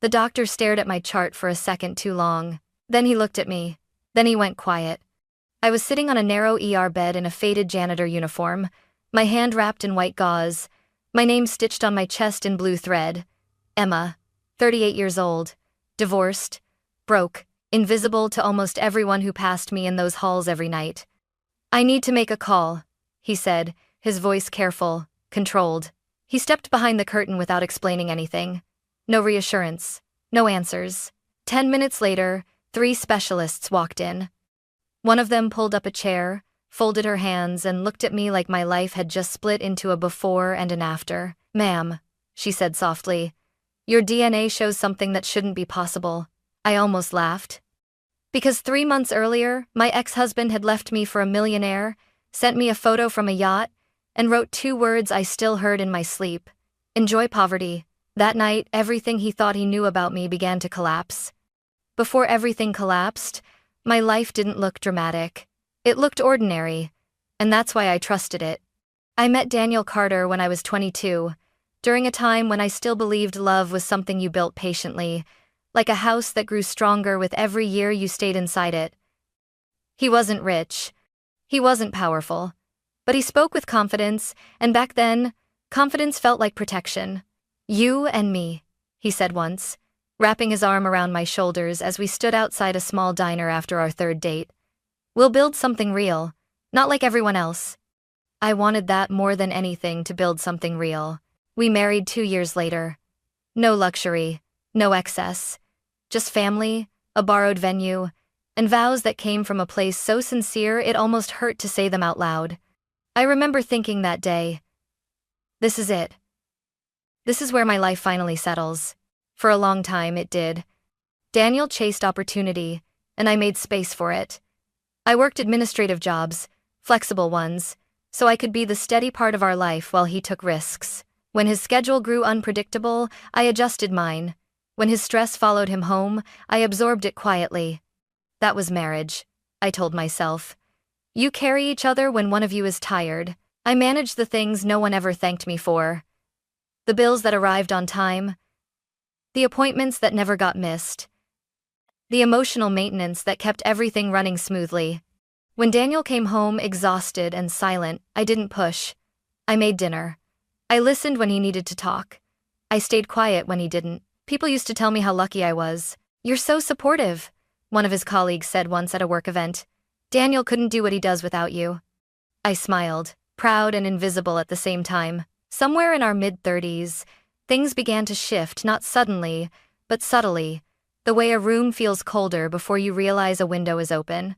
The doctor stared at my chart for a second too long. Then he looked at me. Then he went quiet. I was sitting on a narrow ER bed in a faded janitor uniform, my hand wrapped in white gauze, my name stitched on my chest in blue thread. Emma, 38 years old, divorced, broke, invisible to almost everyone who passed me in those halls every night. "I need to make a call," he said, his voice careful, controlled. He stepped behind the curtain without explaining anything. No reassurance, no answers. 10 minutes later, 3 specialists walked in. One of them pulled up a chair, folded her hands, and looked at me like my life had just split into a before and an after. "Ma'am," she said softly, "your DNA shows something that shouldn't be possible." I almost laughed. Because 3 months earlier, my ex-husband had left me for a millionaire, sent me a photo from a yacht, and wrote 2 words I still heard in my sleep: "Enjoy poverty." That night, everything he thought he knew about me began to collapse. Before everything collapsed, my life didn't look dramatic. It looked ordinary, and that's why I trusted it. I met Daniel Carter when I was 22, during a time when I still believed love was something you built patiently, like a house that grew stronger with every year you stayed inside it. He wasn't rich. He wasn't powerful. But he spoke with confidence, and back then, confidence felt like protection. "You and me," he said once, wrapping his arm around my shoulders as we stood outside a small diner after our 3rd date. "We'll build something real, not like everyone else." I wanted that more than anything, to build something real. We married 2 years later. No luxury, no excess, just family, a borrowed venue, and vows that came from a place so sincere it almost hurt to say them out loud. I remember thinking that day, this is it. This is where my life finally settles. For a long time, it did. Daniel chased opportunity, and I made space for it. I worked administrative jobs, flexible ones, so I could be the steady part of our life while he took risks. When his schedule grew unpredictable, I adjusted mine. When his stress followed him home, I absorbed it quietly. That was marriage, I told myself. You carry each other when one of you is tired. I managed the things no one ever thanked me for. The bills that arrived on time, the appointments that never got missed, the emotional maintenance that kept everything running smoothly. When Daniel came home exhausted and silent, I didn't push. I made dinner. I listened when he needed to talk. I stayed quiet when he didn't. People used to tell me how lucky I was. "You're so supportive," one of his colleagues said once at a work event. "Daniel couldn't do what he does without you." I smiled, proud and invisible at the same time. Somewhere in our mid-30s, things began to shift, not suddenly, but subtly, the way a room feels colder before you realize a window is open.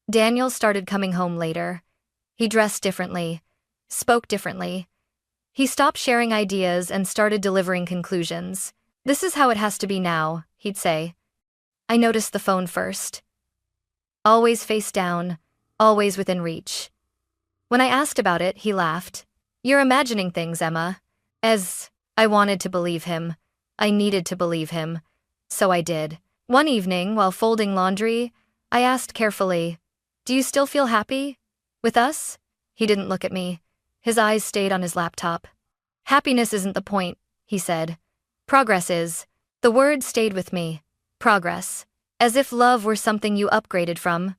Daniel started coming home later. He dressed differently, spoke differently. He stopped sharing ideas and started delivering conclusions. "This is how it has to be now," he'd say. I noticed the phone first. Always face down, always within reach. When I asked about it, he laughed. "You're imagining things, Emma." As I wanted to believe him, I needed to believe him. So I did. One evening, while folding laundry, I asked carefully, "Do you still feel happy? With us?" He didn't look at me. His eyes stayed on his laptop. "Happiness isn't the point," he said. "Progress is." The word stayed with me. Progress. As if love were something you upgraded from.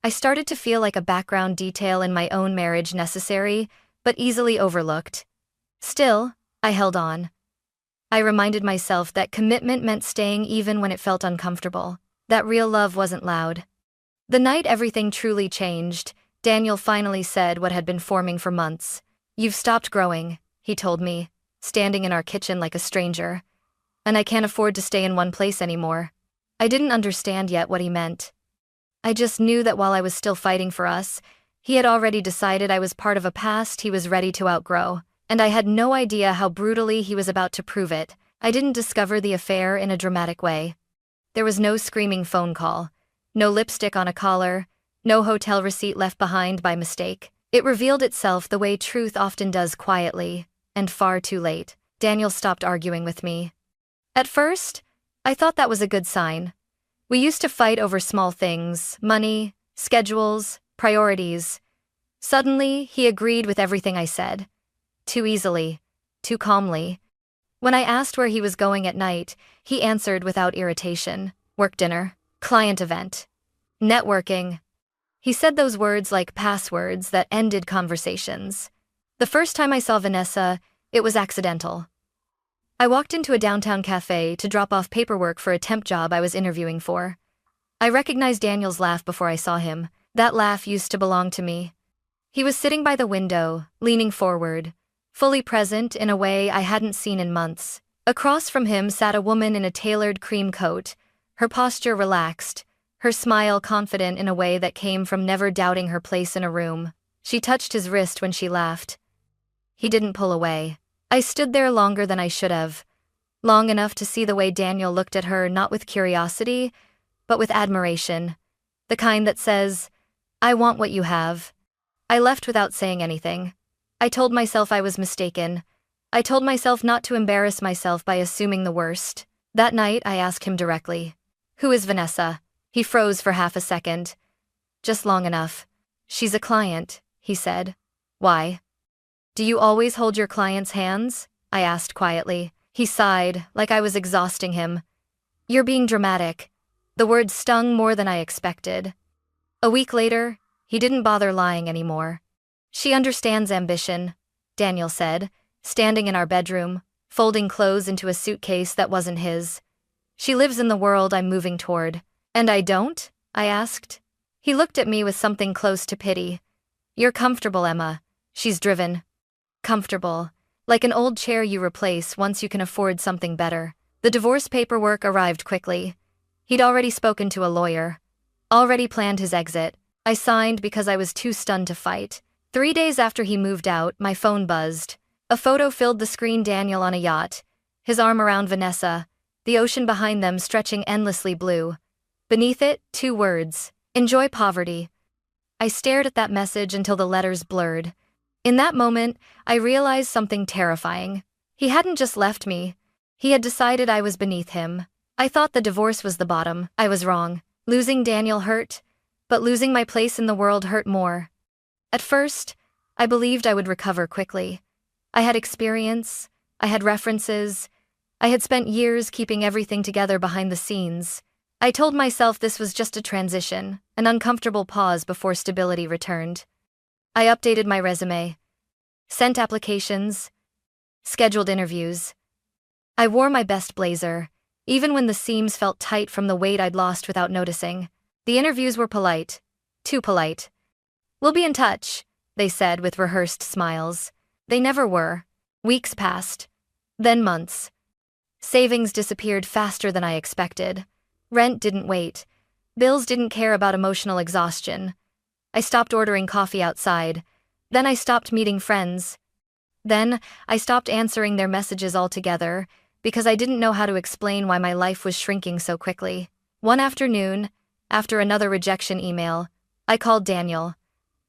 I started to feel like a background detail in my own marriage, necessary, but easily overlooked. Still, I held on. I reminded myself that commitment meant staying even when it felt uncomfortable, that real love wasn't loud. The night everything truly changed, Daniel finally said what had been forming for months. "You've stopped growing," he told me, standing in our kitchen like a stranger. "And I can't afford to stay in one place anymore." I didn't understand yet what he meant. I just knew that while I was still fighting for us, he had already decided I was part of a past he was ready to outgrow, and I had no idea how brutally he was about to prove it. I didn't discover the affair in a dramatic way. There was no screaming phone call, no lipstick on a collar, no hotel receipt left behind by mistake. It revealed itself the way truth often does, quietly, and far too late. Daniel stopped arguing with me. At first, I thought that was a good sign. We used to fight over small things, money, schedules, priorities. Suddenly, he agreed with everything I said. Too easily, too calmly. When I asked where he was going at night, he answered without irritation. Work dinner, client event, networking. He said those words like passwords that ended conversations. The first time I saw Vanessa, it was accidental. I walked into a downtown cafe to drop off paperwork for a temp job I was interviewing for. I recognized Daniel's laugh before I saw him. That laugh used to belong to me. He was sitting by the window, leaning forward, fully present in a way I hadn't seen in months. Across from him sat a woman in a tailored cream coat, her posture relaxed, her smile confident in a way that came from never doubting her place in a room. She touched his wrist when she laughed. He didn't pull away. I stood there longer than I should have, long enough to see the way Daniel looked at her not with curiosity, but with admiration, the kind that says, "I want what you have." I left without saying anything. I told myself I was mistaken. I told myself not to embarrass myself by assuming the worst. That night, I asked him directly, "Who is Vanessa?" He froze for half a second. Just long enough. "She's a client," he said. "Why?" "Do you always hold your clients' hands?" I asked quietly. He sighed, like I was exhausting him. "You're being dramatic." The words stung more than I expected. A week later, he didn't bother lying anymore. "She understands ambition," Daniel said, standing in our bedroom, folding clothes into a suitcase that wasn't his. "She lives in the world I'm moving toward." "And I don't?" I asked. He looked at me with something close to pity. "You're comfortable, Emma. She's driven." Comfortable. Like an old chair you replace once you can afford something better. The divorce paperwork arrived quickly. He'd already spoken to a lawyer. Already planned his exit. I signed because I was too stunned to fight. 3 days after he moved out, my phone buzzed. A photo filled the screen: Daniel on a yacht, his arm around Vanessa, the ocean behind them stretching endlessly blue. Beneath it, 2 words: "Enjoy poverty." I stared at that message until the letters blurred. In that moment, I realized something terrifying. He hadn't just left me. He had decided I was beneath him. I thought the divorce was the bottom. I was wrong. Losing Daniel hurt, but losing my place in the world hurt more. At first, I believed I would recover quickly. I had experience, I had references, I had spent years keeping everything together behind the scenes. I told myself this was just a transition, an uncomfortable pause before stability returned. I updated my resume, sent applications, scheduled interviews. I wore my best blazer, even when the seams felt tight from the weight I'd lost without noticing. The interviews were polite, too polite. "We'll be in touch," they said with rehearsed smiles. They never were. Weeks passed, then months. Savings disappeared faster than I expected. Rent didn't wait. Bills didn't care about emotional exhaustion. I stopped ordering coffee outside. Then I stopped meeting friends. Then I stopped answering their messages altogether because I didn't know how to explain why my life was shrinking so quickly. One afternoon, after another rejection email, I called Daniel.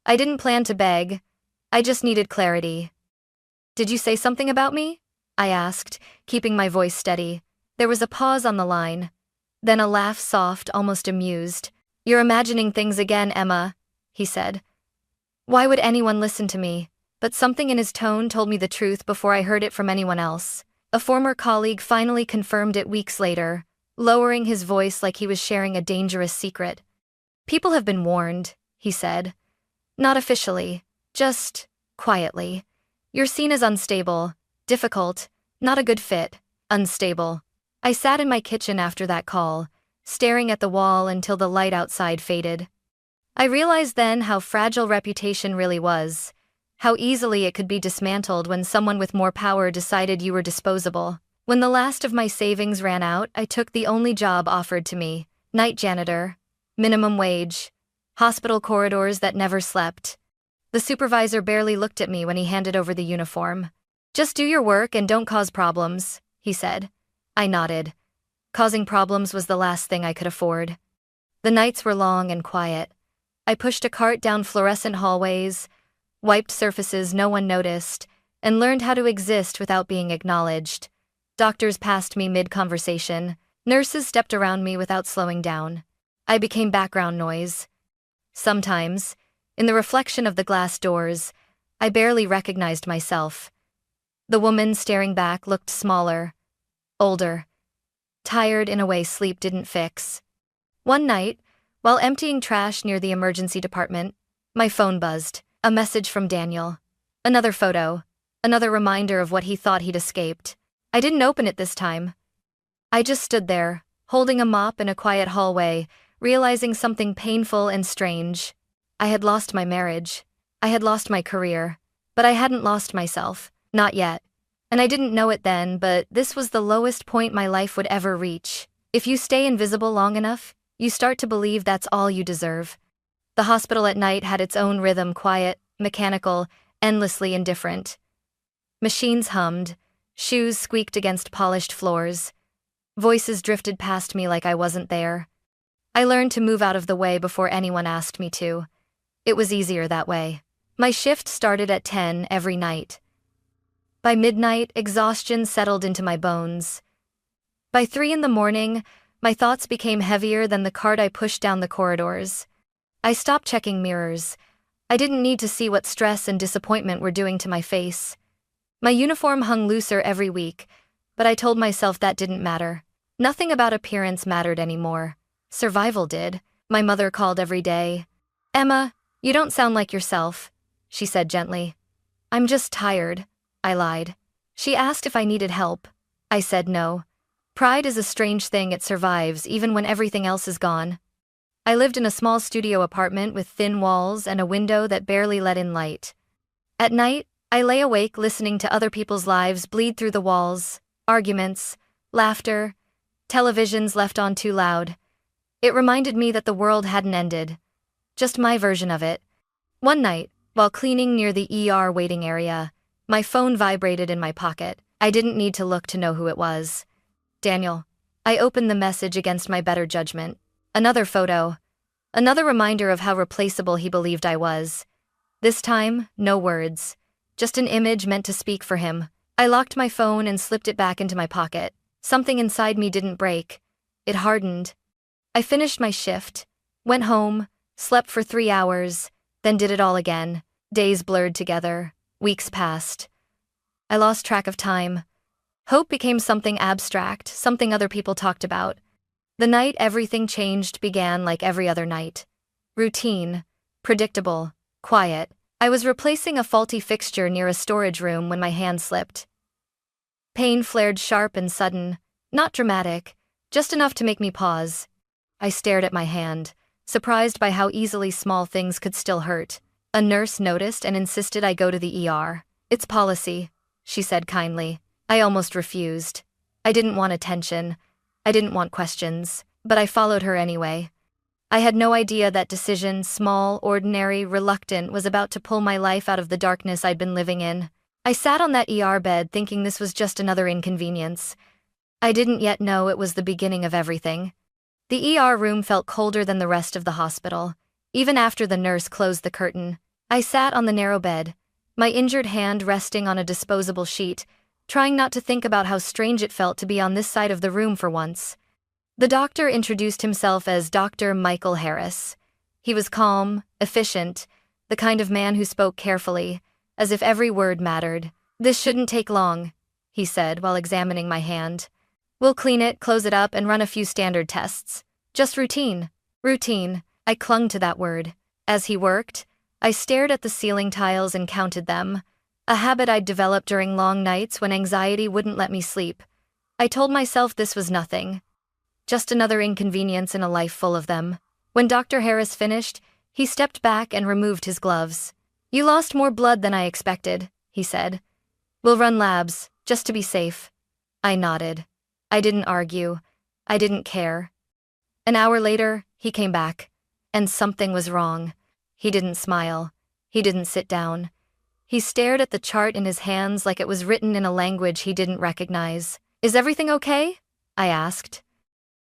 I didn't plan to beg. I just needed clarity. "Did you say something about me?" I asked, keeping my voice steady. There was a pause on the line. Then a laugh, soft, almost amused. "You're imagining things again, Emma," he said. Why would anyone listen to me? But something in his tone told me the truth before I heard it from anyone else. A former colleague finally confirmed it weeks later, lowering his voice like he was sharing a dangerous secret. "People have been warned," he said. "Not officially, just quietly. You're seen as unstable, difficult, not a good fit, unstable." I sat in my kitchen after that call, staring at the wall until the light outside faded. I realized then how fragile reputation really was, how easily it could be dismantled when someone with more power decided you were disposable. When the last of my savings ran out, I took the only job offered to me: night janitor, minimum wage, hospital corridors that never slept. The supervisor barely looked at me when he handed over the uniform. "Just do your work and don't cause problems," he said. I nodded. Causing problems was the last thing I could afford. The nights were long and quiet. I pushed a cart down fluorescent hallways, wiped surfaces no one noticed, and learned how to exist without being acknowledged. Doctors passed me mid-conversation. Nurses stepped around me without slowing down. I became background noise. Sometimes, in the reflection of the glass doors, I barely recognized myself. The woman staring back looked smaller, older, tired in a way sleep didn't fix. One night, while emptying trash near the emergency department, my phone buzzed. A message from Daniel. Another photo. Another reminder of what he thought he'd escaped. I didn't open it this time. I just stood there, holding a mop in a quiet hallway, realizing something painful and strange. I had lost my marriage. I had lost my career. But I hadn't lost myself. Not yet. And I didn't know it then, but this was the lowest point my life would ever reach. If you stay invisible long enough, you start to believe that's all you deserve. The hospital at night had its own rhythm, quiet, mechanical, endlessly indifferent. Machines hummed, shoes squeaked against polished floors. Voices drifted past me like I wasn't there. I learned to move out of the way before anyone asked me to. It was easier that way. My shift started at 10 every night. By midnight, exhaustion settled into my bones. By 3 in the morning, my thoughts became heavier than the cart I pushed down the corridors. I stopped checking mirrors. I didn't need to see what stress and disappointment were doing to my face. My uniform hung looser every week, but I told myself that didn't matter. Nothing about appearance mattered anymore. Survival did. My mother called every day. "Emma, you don't sound like yourself," she said gently. "I'm just tired," I lied. She asked if I needed help. I said no. Pride is a strange thing, it survives even when everything else is gone. I lived in a small studio apartment with thin walls and a window that barely let in light. At night, I lay awake listening to other people's lives bleed through the walls, arguments, laughter, televisions left on too loud. It reminded me that the world hadn't ended. Just my version of it. One night, while cleaning near the ER waiting area, my phone vibrated in my pocket. I didn't need to look to know who it was. Daniel. I opened the message against my better judgment. Another photo. Another reminder of how replaceable he believed I was. This time, no words. Just an image meant to speak for him. I locked my phone and slipped it back into my pocket. Something inside me didn't break. It hardened. I finished my shift, went home, slept for 3 hours, then did it all again. Days blurred together. Weeks passed. I lost track of time. Hope became something abstract, something other people talked about. The night everything changed began like every other night. Routine, predictable, quiet. I was replacing a faulty fixture near a storage room when my hand slipped. Pain flared sharp and sudden, not dramatic, just enough to make me pause. I stared at my hand, surprised by how easily small things could still hurt. A nurse noticed and insisted I go to the ER. "It's policy," she said kindly. I almost refused. I didn't want attention. I didn't want questions, but I followed her anyway. I had no idea that decision, small, ordinary, reluctant, was about to pull my life out of the darkness I'd been living in. I sat on that ER bed thinking this was just another inconvenience. I didn't yet know it was the beginning of everything. The ER room felt colder than the rest of the hospital. Even after the nurse closed the curtain, I sat on the narrow bed, my injured hand resting on a disposable sheet, trying not to think about how strange it felt to be on this side of the room for once. The doctor introduced himself as Dr. Michael Harris. He was calm, efficient, the kind of man who spoke carefully, as if every word mattered. "This shouldn't take long," he said while examining my hand. "We'll clean it, close it up, and run a few standard tests. Just routine." Routine. I clung to that word. As he worked, I stared at the ceiling tiles and counted them, a habit I'd developed during long nights when anxiety wouldn't let me sleep. I told myself this was nothing. Just another inconvenience in a life full of them. When Dr. Harris finished, he stepped back and removed his gloves. "You lost more blood than I expected," he said. "We'll run labs, just to be safe." I nodded. I didn't argue. I didn't care. An hour later, he came back. And something was wrong. He didn't smile. He didn't sit down. He stared at the chart in his hands like it was written in a language he didn't recognize. "Is everything okay?" I asked.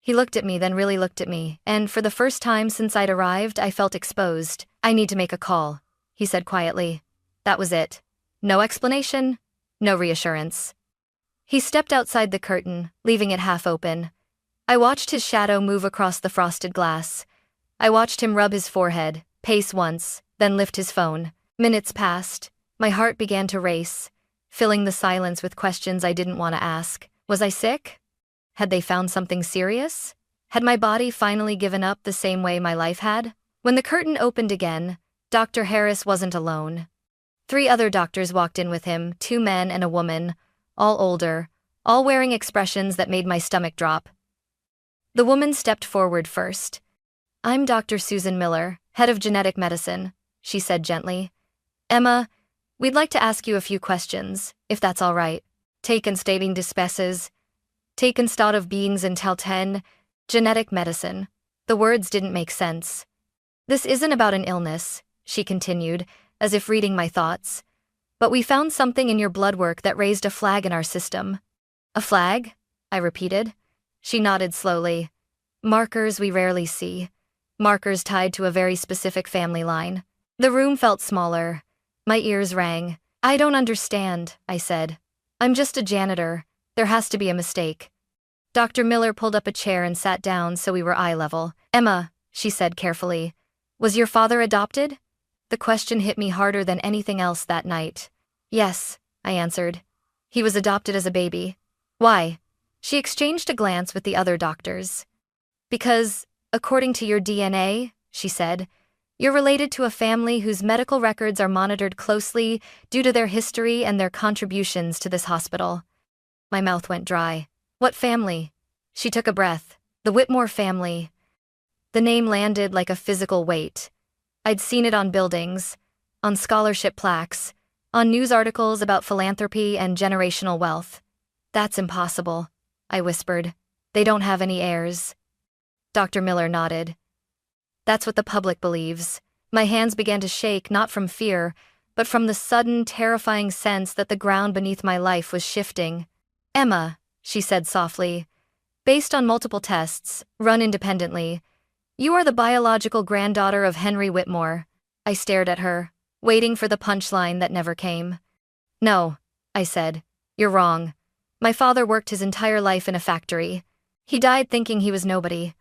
He looked at me, then really looked at me, and for the first time since I'd arrived, I felt exposed. "I need to make a call," he said quietly. That was it. No explanation, no reassurance. He stepped outside the curtain, leaving it half open. I watched his shadow move across the frosted glass. I watched him rub his forehead, pace once, then lift his phone. Minutes passed. My heart began to race. filling the silence with questions I didn't want to ask. Was I sick? Had they found something serious? Had my body finally given up the same way my life had? When the curtain opened again, Dr. Harris wasn't alone. 3 other doctors walked in with him, 2 men and a woman, all older, all wearing expressions that made my stomach drop. The woman stepped forward first. "I'm Dr. Susan Miller, head of genetic medicine," she said gently. "Emma, we'd like to ask you a few questions, if that's all right. Taken stating dispenses. Taken stat of beings until 10. Genetic medicine." The words didn't make sense. "This isn't about an illness," she continued, as if reading my thoughts. "But we found something in your blood work that raised a flag in our system." "A flag?" I repeated. She nodded slowly. "Markers we rarely see. Markers tied to a very specific family line." The room felt smaller. My ears rang. "I don't understand," I said. "I'm just a janitor. There has to be a mistake." Dr. Miller pulled up a chair and sat down so we were eye level. "Emma," she said carefully, "was your father adopted?" The question hit me harder than anything else that night. "Yes," I answered. "He was adopted as a baby." "Why?" She exchanged a glance with the other doctors. "Because, according to your DNA," she said, "you're related to a family whose medical records are monitored closely due to their history and their contributions to this hospital." My mouth went dry. "What family?" She took a breath. "The Whitmore family." The name landed like a physical weight. I'd seen it on buildings, on scholarship plaques, on news articles about philanthropy and generational wealth. "That's impossible," I whispered. "They don't have any heirs." Dr. Miller nodded. "That's what the public believes." My hands began to shake, not from fear, but from the sudden, terrifying sense that the ground beneath my life was shifting. "Emma," she said softly, "based on multiple tests, run independently, you are the biological granddaughter of Henry Whitmore." I stared at her, waiting for the punchline that never came. "No," I said. "You're wrong. My father worked his entire life in a factory. He died thinking he was nobody."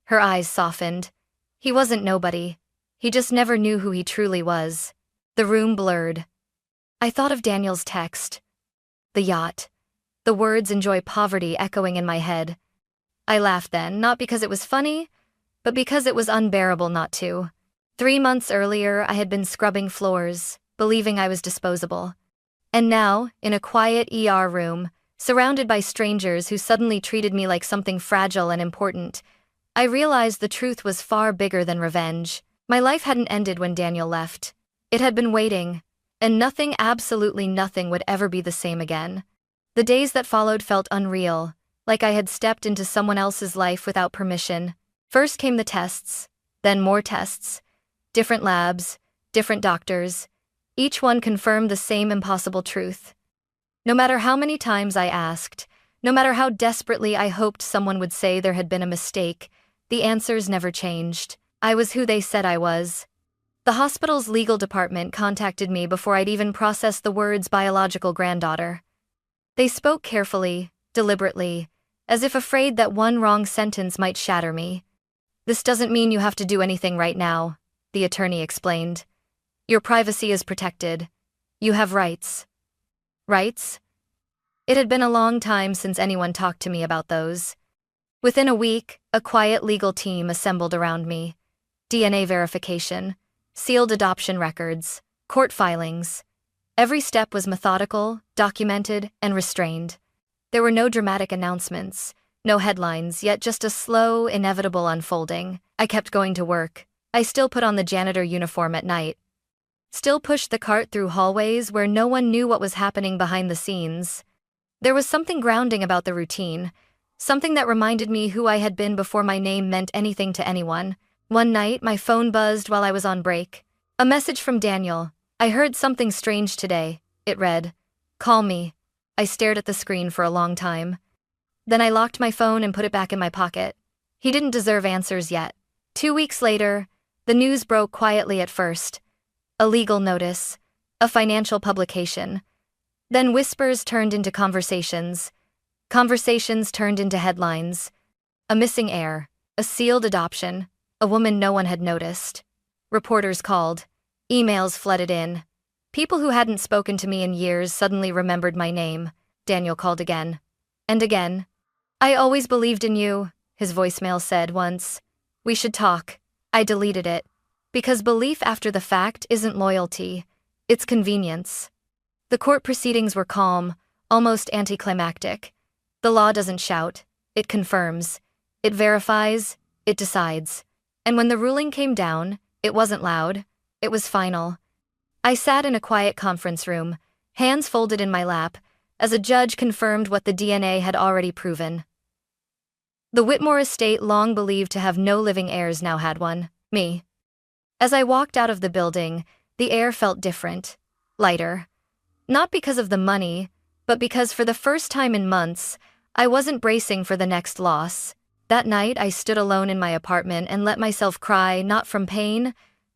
Her eyes softened. "He wasn't nobody. He just never knew who he truly was." The room blurred. I thought of Daniel's text. The yacht. The words "enjoy poverty" echoing in my head. I laughed then, not because it was funny, but because it was unbearable not to. 3 months earlier, I had been scrubbing floors, believing I was disposable. And now, in a quiet ER room, surrounded by strangers who suddenly treated me like something fragile and important, I realized the truth was far bigger than revenge. My life hadn't ended when Daniel left. It had been waiting, and nothing, absolutely nothing, would ever be the same again. The days that followed felt unreal, like I had stepped into someone else's life without permission. First came the tests, then more tests. Different labs, different doctors. Each one confirmed the same impossible truth. No matter how many times I asked, no matter how desperately I hoped someone would say there had been a mistake, the answers never changed. I was who they said I was. The hospital's legal department contacted me before I'd even processed the words "biological granddaughter." They spoke carefully, deliberately, as if afraid that one wrong sentence might shatter me. "This doesn't mean you have to do anything right now," the attorney explained. "Your privacy is protected. You have rights." Rights? It had been a long time since anyone talked to me about those. Within a week, a quiet legal team assembled around me. DNA verification, sealed adoption records, court filings. Every step was methodical, documented, and restrained. There were no dramatic announcements, no headlines, yet just a slow, inevitable unfolding. I kept going to work. I still put on the janitor uniform at night. Still pushed the cart through hallways where no one knew what was happening behind the scenes. There was something grounding about the routine, something that reminded me who I had been before my name meant anything to anyone. One night, my phone buzzed while I was on break. A message from Daniel. "I heard something strange today," it read. "Call me." I stared at the screen for a long time. Then I locked my phone and put it back in my pocket. He didn't deserve answers yet. 2 weeks later, the news broke quietly at first. A legal notice, a financial publication. Then whispers turned into conversations. Conversations turned into headlines. A missing heir, a sealed adoption, a woman no one had noticed. Reporters called. Emails flooded in. People who hadn't spoken to me in years suddenly remembered my name. Daniel called again. And again. I always believed in you, his voicemail said once. We should talk. I deleted it. Because belief after the fact isn't loyalty. It's convenience. The court proceedings were calm, almost anticlimactic. The law doesn't shout. It confirms. It verifies. It decides. And when the ruling came down, it wasn't loud. It was final. I sat in a quiet conference room, hands folded in my lap, as a judge confirmed what the DNA had already proven. The Whitmore estate, long believed to have no living heirs, now had one: me. As I walked out of the building, the air felt different, lighter. Not because of the money, but because for the first time in months, I wasn't bracing for the next loss. That night, I stood alone in my apartment and let myself cry, not from pain,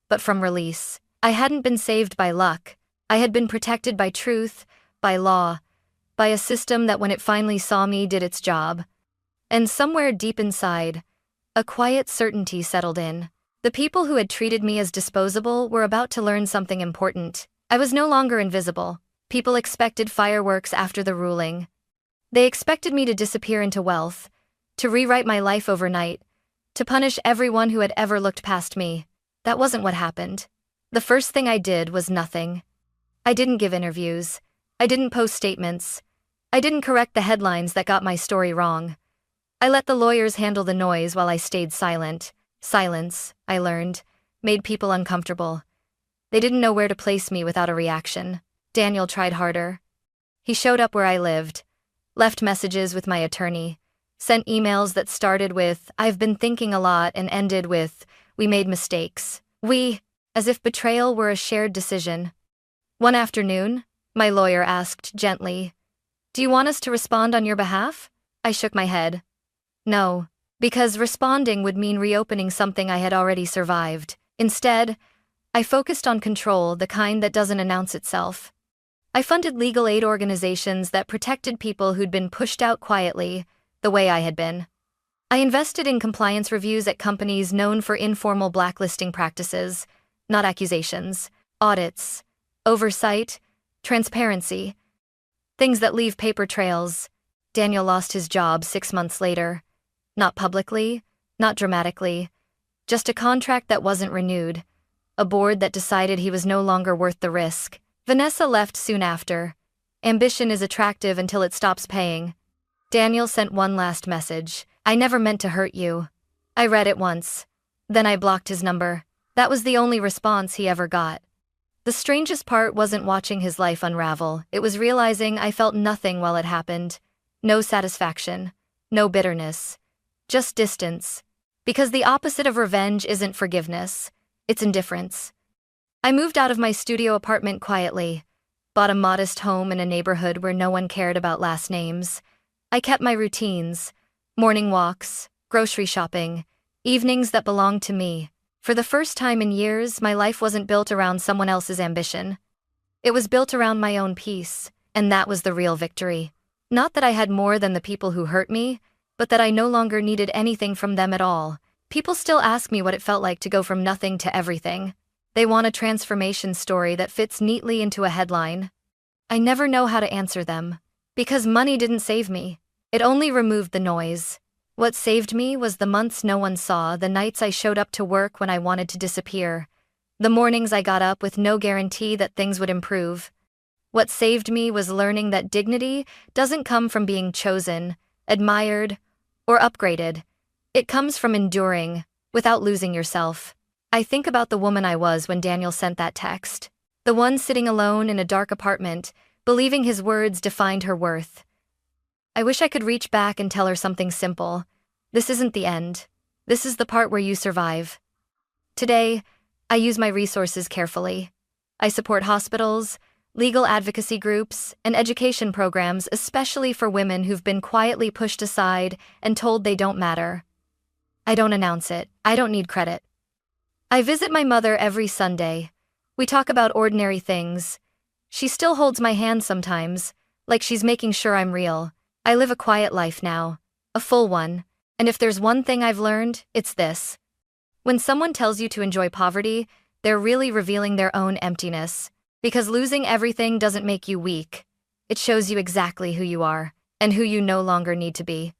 but from release. I hadn't been saved by luck. I had been protected by truth, by law, by a system that when it finally saw me did its job. And somewhere deep inside, a quiet certainty settled in. The people who had treated me as disposable were about to learn something important. I was no longer invisible. People expected fireworks after the ruling. They expected me to disappear into wealth, to rewrite my life overnight, to punish everyone who had ever looked past me. That wasn't what happened. The first thing I did was nothing. I didn't give interviews. I didn't post statements. I didn't correct the headlines that got my story wrong. I let the lawyers handle the noise while I stayed silent. Silence, I learned, made people uncomfortable. They didn't know where to place me without a reaction. Daniel tried harder. He showed up where I lived, left messages with my attorney, sent emails that started with, "I've been thinking a lot," and ended with, "We made mistakes." As if betrayal were a shared decision. One afternoon, my lawyer asked gently, "Do you want us to respond on your behalf?" I shook my head. No, because responding would mean reopening something I had already survived. Instead, I focused on control, the kind that doesn't announce itself. I funded legal aid organizations that protected people who'd been pushed out quietly, the way I had been. I invested in compliance reviews at companies known for informal blacklisting practices, not accusations, audits, oversight, transparency, things that leave paper trails. Daniel lost his job 6 months later. Not publicly, not dramatically, just a contract that wasn't renewed, a board that decided he was no longer worth the risk. Vanessa left soon after. Ambition is attractive until it stops paying. Daniel sent one last message: "I never meant to hurt you." I read it once. Then I blocked his number. That was the only response he ever got. The strangest part wasn't watching his life unravel, it was realizing I felt nothing while it happened. No satisfaction, no bitterness, just distance. Because the opposite of revenge isn't forgiveness, it's indifference. I moved out of my studio apartment quietly, bought a modest home in a neighborhood where no one cared about last names. I kept my routines, morning walks, grocery shopping, evenings that belonged to me. For the first time in years, my life wasn't built around someone else's ambition. It was built around my own peace, and that was the real victory. Not that I had more than the people who hurt me, but that I no longer needed anything from them at all. People still ask me what it felt like to go from nothing to everything. They want a transformation story that fits neatly into a headline. I never know how to answer them. Because money didn't save me. It only removed the noise. What saved me was the months no one saw, the nights I showed up to work when I wanted to disappear, the mornings I got up with no guarantee that things would improve. What saved me was learning that dignity doesn't come from being chosen, admired, or upgraded. It comes from enduring, without losing yourself. I think about the woman I was when Daniel sent that text. The one sitting alone in a dark apartment, believing his words defined her worth. I wish I could reach back and tell her something simple. This isn't the end. This is the part where you survive. Today, I use my resources carefully. I support hospitals, legal advocacy groups, and education programs, especially for women who've been quietly pushed aside and told they don't matter. I don't announce it. I don't need credit. I visit my mother every Sunday. We talk about ordinary things. She still holds my hand sometimes, like she's making sure I'm real. I live a quiet life now, a full one, and if there's one thing I've learned, it's this. When someone tells you to enjoy poverty, they're really revealing their own emptiness. Because losing everything doesn't make you weak. It shows you exactly who you are, and who you no longer need to be.